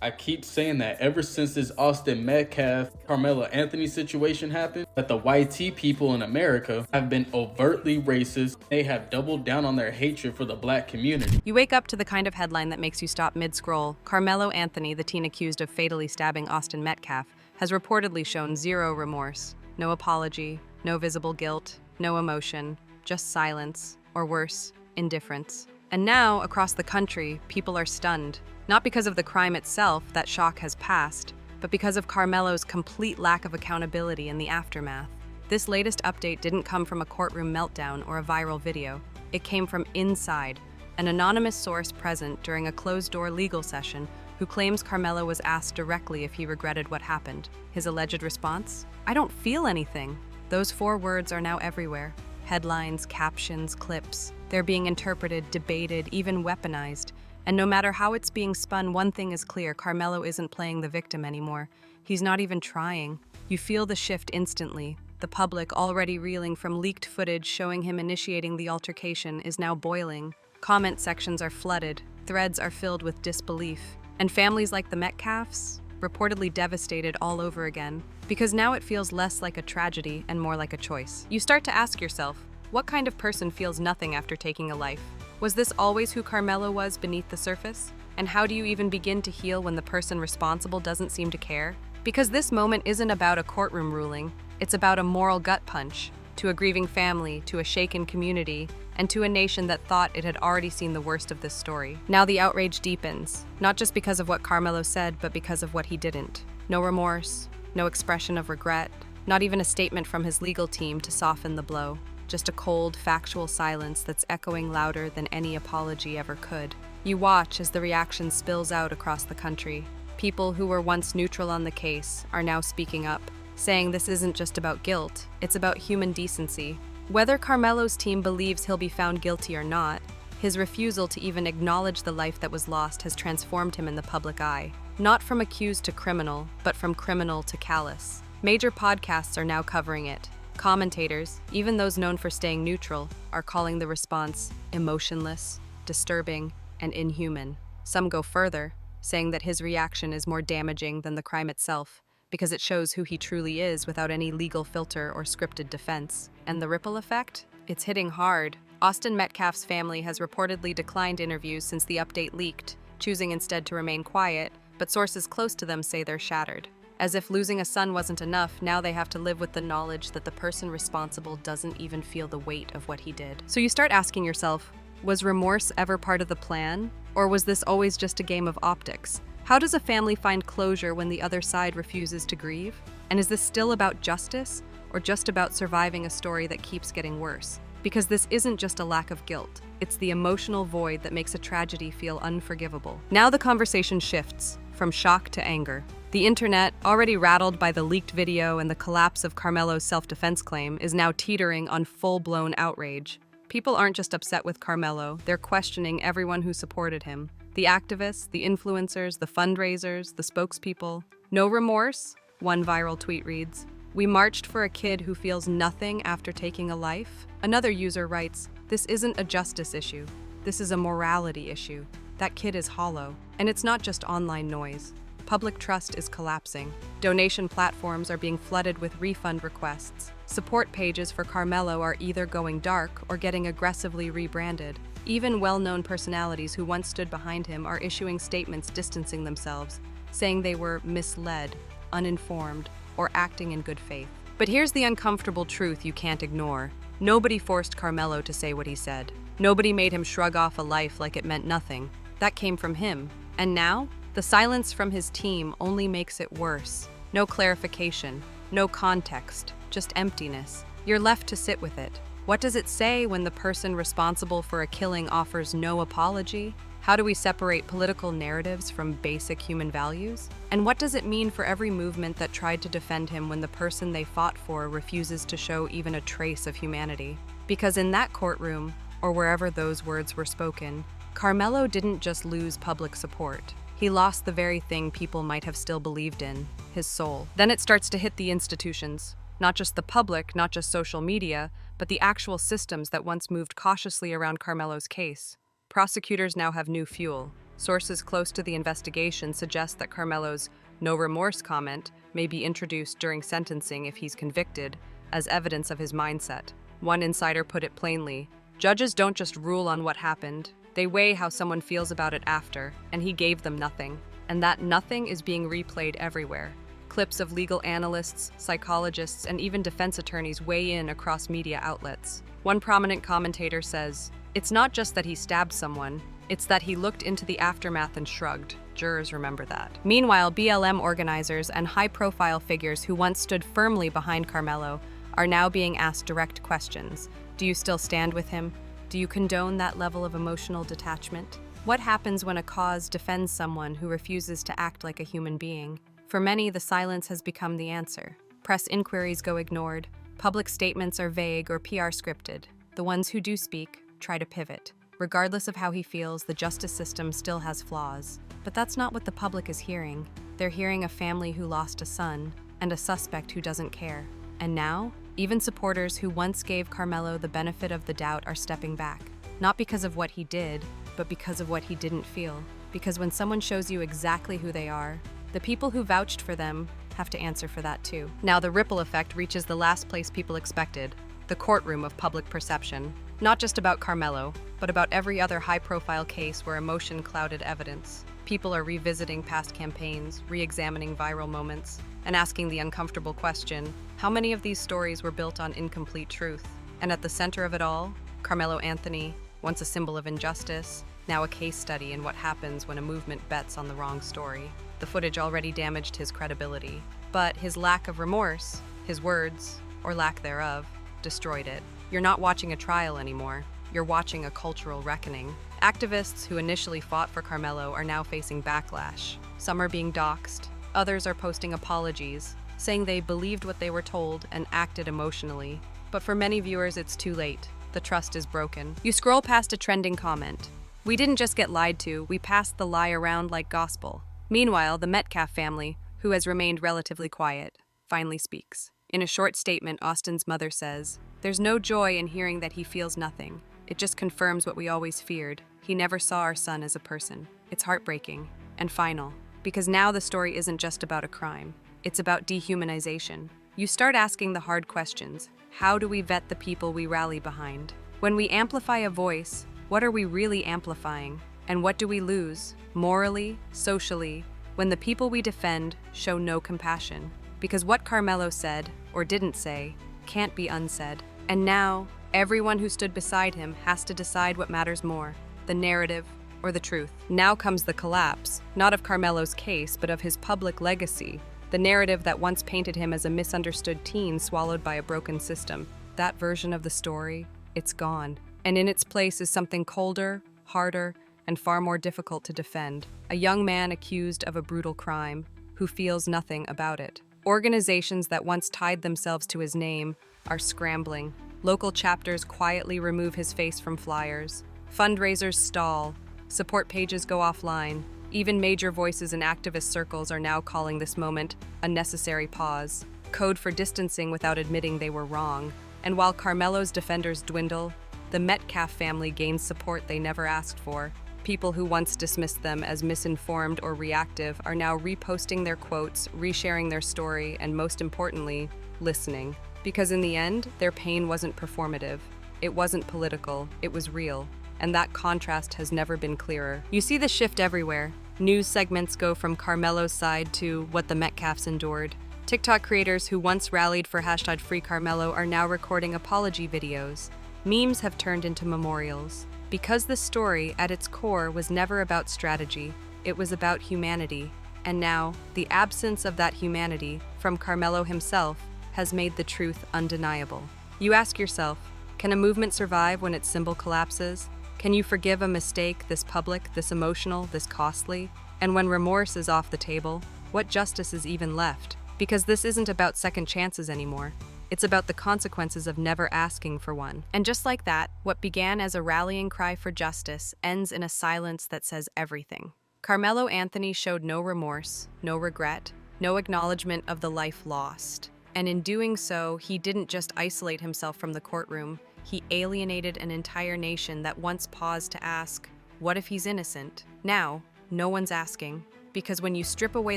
I keep saying that ever since this Austin Metcalf, Karmelo Anthony situation happened, that the YT people in America have been overtly racist. They have doubled down on their hatred for the black community. You wake up to the kind of headline that makes you stop mid-scroll. Karmelo Anthony, the teen accused of fatally stabbing Austin Metcalf, has reportedly shown zero remorse. No apology, no visible guilt, no emotion, just silence, or worse, indifference. And now, across the country, people are stunned. Not because of the crime itself, that shock has passed, but because of Karmelo's complete lack of accountability in the aftermath. This latest update didn't come from a courtroom meltdown or a viral video. It came from inside, an anonymous source present during a closed-door legal session who claims Karmelo was asked directly if he regretted what happened. His alleged response? "I don't feel anything." Those 4 words are now everywhere. Headlines, captions, clips. They're being interpreted, debated, even weaponized. And no matter how it's being spun, one thing is clear: Karmelo isn't playing the victim anymore. He's not even trying. You feel the shift instantly. The public, already reeling from leaked footage showing him initiating the altercation, is now boiling. Comment sections are flooded. Threads are filled with disbelief. And families like the Metcalfs, reportedly devastated all over again, because now it feels less like a tragedy and more like a choice. You start to ask yourself, what kind of person feels nothing after taking a life? Was this always who Karmelo was beneath the surface? And how do you even begin to heal when the person responsible doesn't seem to care? Because this moment isn't about a courtroom ruling, it's about a moral gut punch to a grieving family, to a shaken community, and to a nation that thought it had already seen the worst of this story. Now the outrage deepens, not just because of what Karmelo said, but because of what he didn't. No remorse, no expression of regret, not even a statement from his legal team to soften the blow. Just a cold, factual silence that's echoing louder than any apology ever could. You watch as the reaction spills out across the country. People who were once neutral on the case are now speaking up, saying this isn't just about guilt, it's about human decency. Whether Karmelo's team believes he'll be found guilty or not, his refusal to even acknowledge the life that was lost has transformed him in the public eye. Not from accused to criminal, but from criminal to callous. Major podcasts are now covering it. Commentators, even those known for staying neutral, are calling the response emotionless, disturbing, and inhuman. Some go further, saying that his reaction is more damaging than the crime itself, because it shows who he truly is without any legal filter or scripted defense. And the ripple effect? It's hitting hard. Austin Metcalf's family has reportedly declined interviews since the update leaked, choosing instead to remain quiet, but sources close to them say they're shattered. As if losing a son wasn't enough, now they have to live with the knowledge that the person responsible doesn't even feel the weight of what he did. So you start asking yourself, was remorse ever part of the plan? Or was this always just a game of optics? How does a family find closure when the other side refuses to grieve? And is this still about justice, or just about surviving a story that keeps getting worse? Because this isn't just a lack of guilt, it's the emotional void that makes a tragedy feel unforgivable. Now the conversation shifts from shock to anger. The internet, already rattled by the leaked video and the collapse of Karmelo's self-defense claim, is now teetering on full-blown outrage. People aren't just upset with Karmelo, they're questioning everyone who supported him. The activists, the influencers, the fundraisers, the spokespeople. No remorse? One viral tweet reads, "We marched for a kid who feels nothing after taking a life." Another user writes, "This isn't a justice issue. This is a morality issue. That kid is hollow." And it's not just online noise. Public trust is collapsing. Donation platforms are being flooded with refund requests. Support pages for Karmelo are either going dark or getting aggressively rebranded. Even well-known personalities who once stood behind him are issuing statements distancing themselves, saying they were misled, uninformed, or acting in good faith. But here's the uncomfortable truth you can't ignore. Nobody forced Karmelo to say what he said. Nobody made him shrug off a life like it meant nothing. That came from him. And now, the silence from his team only makes it worse. No clarification, no context, just emptiness. You're left to sit with it. What does it say when the person responsible for a killing offers no apology? How do we separate political narratives from basic human values? And what does it mean for every movement that tried to defend him when the person they fought for refuses to show even a trace of humanity? Because in that courtroom, or wherever those words were spoken, Karmelo didn't just lose public support. He lost the very thing people might have still believed in, his soul. Then it starts to hit the institutions. Not just the public, not just social media, but the actual systems that once moved cautiously around Karmelo's case. Prosecutors now have new fuel. Sources close to the investigation suggest that Karmelo's no remorse comment may be introduced during sentencing if he's convicted, as evidence of his mindset. One insider put it plainly, "Judges don't just rule on what happened, they weigh how someone feels about it after, and he gave them nothing. And that nothing is being replayed everywhere. Clips of legal analysts, psychologists, and even defense attorneys weigh in across media outlets." One prominent commentator says, "It's not just that he stabbed someone, it's that he looked into the aftermath and shrugged. Jurors remember that." Meanwhile, BLM organizers and high-profile figures who once stood firmly behind Karmelo are now being asked direct questions. Do you still stand with him? Do you condone that level of emotional detachment? What happens when a cause defends someone who refuses to act like a human being? For many, the silence has become the answer. Press inquiries go ignored. Public statements are vague or PR scripted. The ones who do speak try to pivot. Regardless of how he feels, the justice system still has flaws. But that's not what the public is hearing. They're hearing a family who lost a son and a suspect who doesn't care. And now, even supporters who once gave Karmelo the benefit of the doubt are stepping back. Not because of what he did, but because of what he didn't feel. Because when someone shows you exactly who they are, the people who vouched for them have to answer for that too. Now the ripple effect reaches the last place people expected, the courtroom of public perception. Not just about Karmelo, but about every other high-profile case where emotion clouded evidence. People are revisiting past campaigns, re-examining viral moments, and asking the uncomfortable question, how many of these stories were built on incomplete truth? And at the center of it all, Karmelo Anthony, once a symbol of injustice, now a case study in what happens when a movement bets on the wrong story. The footage already damaged his credibility, but his lack of remorse, his words, or lack thereof, destroyed it. You're not watching a trial anymore. You're watching a cultural reckoning. Activists who initially fought for Karmelo are now facing backlash. Some are being doxxed. Others are posting apologies, saying they believed what they were told and acted emotionally. But for many viewers, it's too late. The trust is broken. You scroll past a trending comment. "We didn't just get lied to, we passed the lie around like gospel." Meanwhile, the Metcalf family, who has remained relatively quiet, finally speaks. In a short statement, Austin's mother says, "There's no joy in hearing that he feels nothing. It just confirms what we always feared. He never saw our son as a person." It's heartbreaking and final, because now the story isn't just about a crime. It's about dehumanization. You start asking the hard questions. How do we vet the people we rally behind? When we amplify a voice, what are we really amplifying? And what do we lose, morally, socially, when the people we defend show no compassion? Because what Karmelo said, or didn't say, can't be unsaid. And now, everyone who stood beside him has to decide what matters more, the narrative or the truth. Now comes the collapse, not of Karmelo's case, but of his public legacy, the narrative that once painted him as a misunderstood teen swallowed by a broken system. That version of the story, it's gone. And in its place is something colder, harder, and far more difficult to defend. A young man accused of a brutal crime, who feels nothing about it. Organizations that once tied themselves to his name are scrambling. Local chapters quietly remove his face from flyers. Fundraisers stall. Support pages go offline. Even major voices in activist circles are now calling this moment a necessary pause. Code for distancing without admitting they were wrong. And while Karmelo's defenders dwindle, the Metcalf family gains support they never asked for. People who once dismissed them as misinformed or reactive are now reposting their quotes, resharing their story, and most importantly, listening. Because in the end, their pain wasn't performative. It wasn't political. It was real. And that contrast has never been clearer. You see the shift everywhere. News segments go from Karmelo's side to what the Metcalfs endured. TikTok creators who once rallied for #FreeKarmelo are now recording apology videos. Memes have turned into memorials. Because the story, at its core, was never about strategy, it was about humanity. And now, the absence of that humanity, from Karmelo himself, has made the truth undeniable. You ask yourself, can a movement survive when its symbol collapses? Can you forgive a mistake this public, this emotional, this costly? And when remorse is off the table, what justice is even left? Because this isn't about second chances anymore. It's about the consequences of never asking for one. And just like that, what began as a rallying cry for justice ends in a silence that says everything. Karmelo Anthony showed no remorse, no regret, no acknowledgement of the life lost. And in doing so, he didn't just isolate himself from the courtroom, he alienated an entire nation that once paused to ask, what if he's innocent? Now, No one's asking. Because when you strip away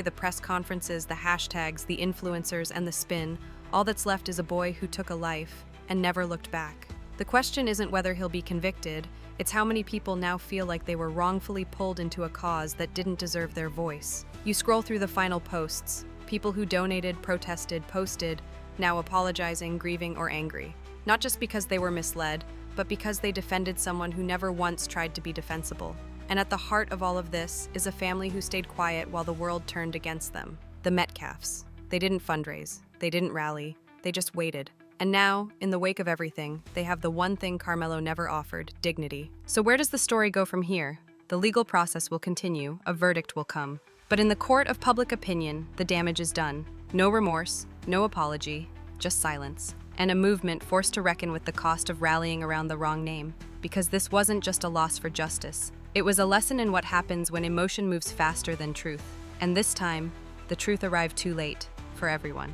the press conferences, the hashtags, the influencers, and the spin, all that's left is a boy who took a life and never looked back. The question isn't whether he'll be convicted, it's how many people now feel like they were wrongfully pulled into a cause that didn't deserve their voice. You scroll through the final posts, people who donated, protested, posted, now apologizing, grieving, or angry. Not just because they were misled, but because they defended someone who never once tried to be defensible. And at the heart of all of this is a family who stayed quiet while the world turned against them. The Metcalfs. They didn't fundraise, they didn't rally, they just waited. And now, in the wake of everything, they have the one thing Karmelo never offered, dignity. So where does the story go from here? The legal process will continue, a verdict will come. But in the court of public opinion, the damage is done. No remorse, no apology, just silence. And a movement forced to reckon with the cost of rallying around the wrong name. Because this wasn't just a loss for justice. It was a lesson in what happens when emotion moves faster than truth. And this time, the truth arrived too late for everyone.